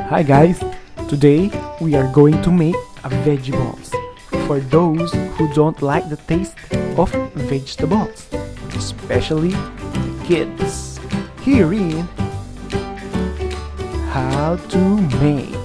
Hi guys! Today we are going to make a veggie balls for those who don't like the taste of vegetables, especially kids. Herein how to make.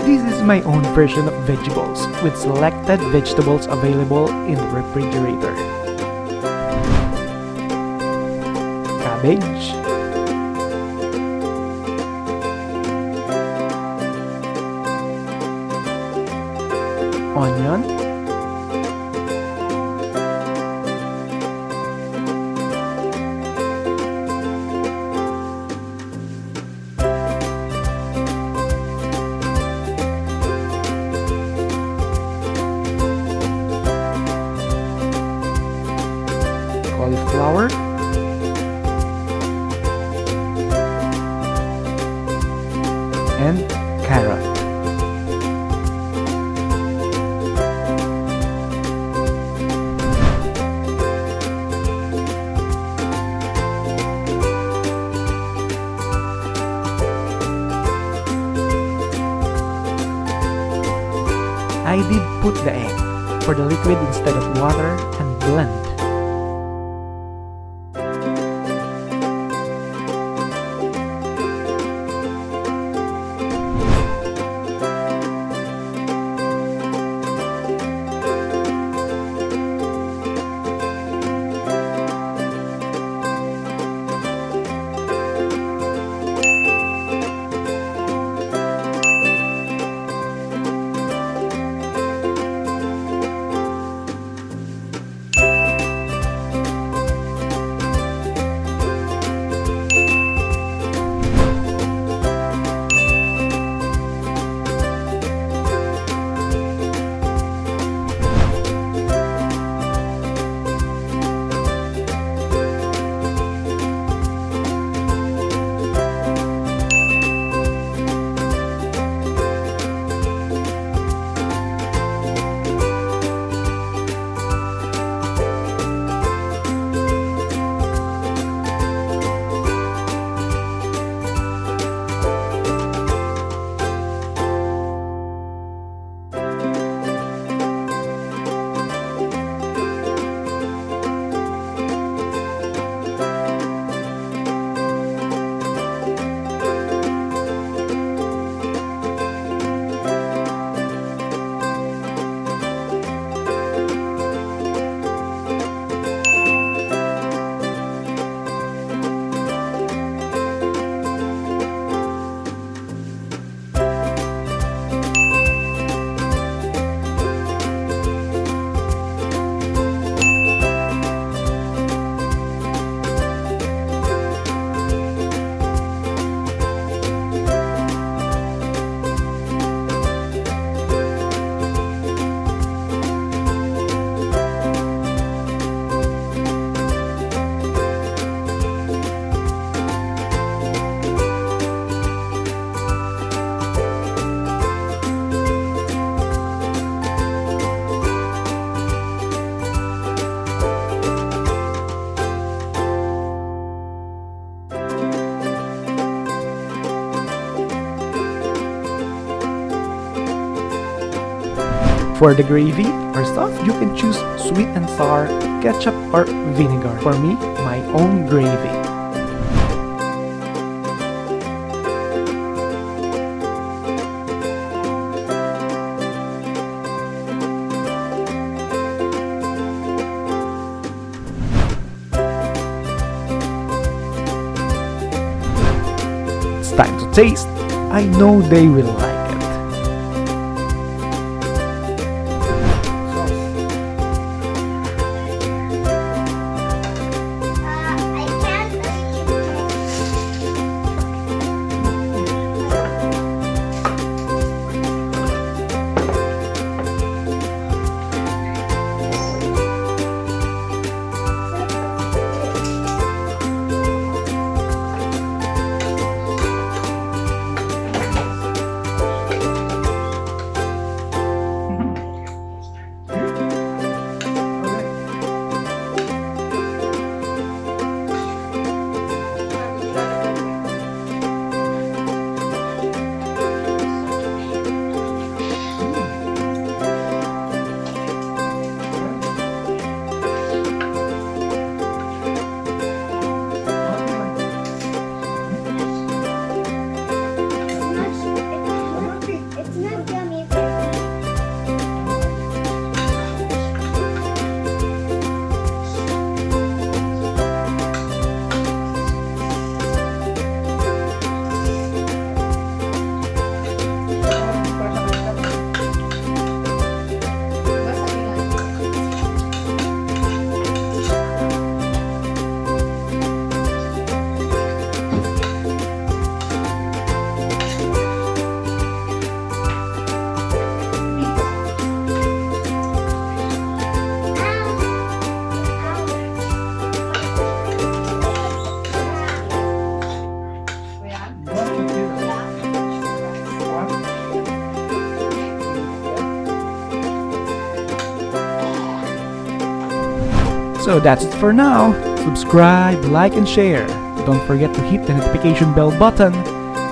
This is my own version of vegetables with selected vegetables available in the refrigerator. Cabbage, onion, cauliflower, and carrot. I did put the egg for the liquid instead of water and blend. For the gravy or sauce, you can choose sweet and sour, ketchup, or vinegar. For me, my own gravy. It's time to taste. I know they will like it. So that's it for now. Subscribe, like, and share. Don't forget to hit the notification bell button.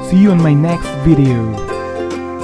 See you on my next video.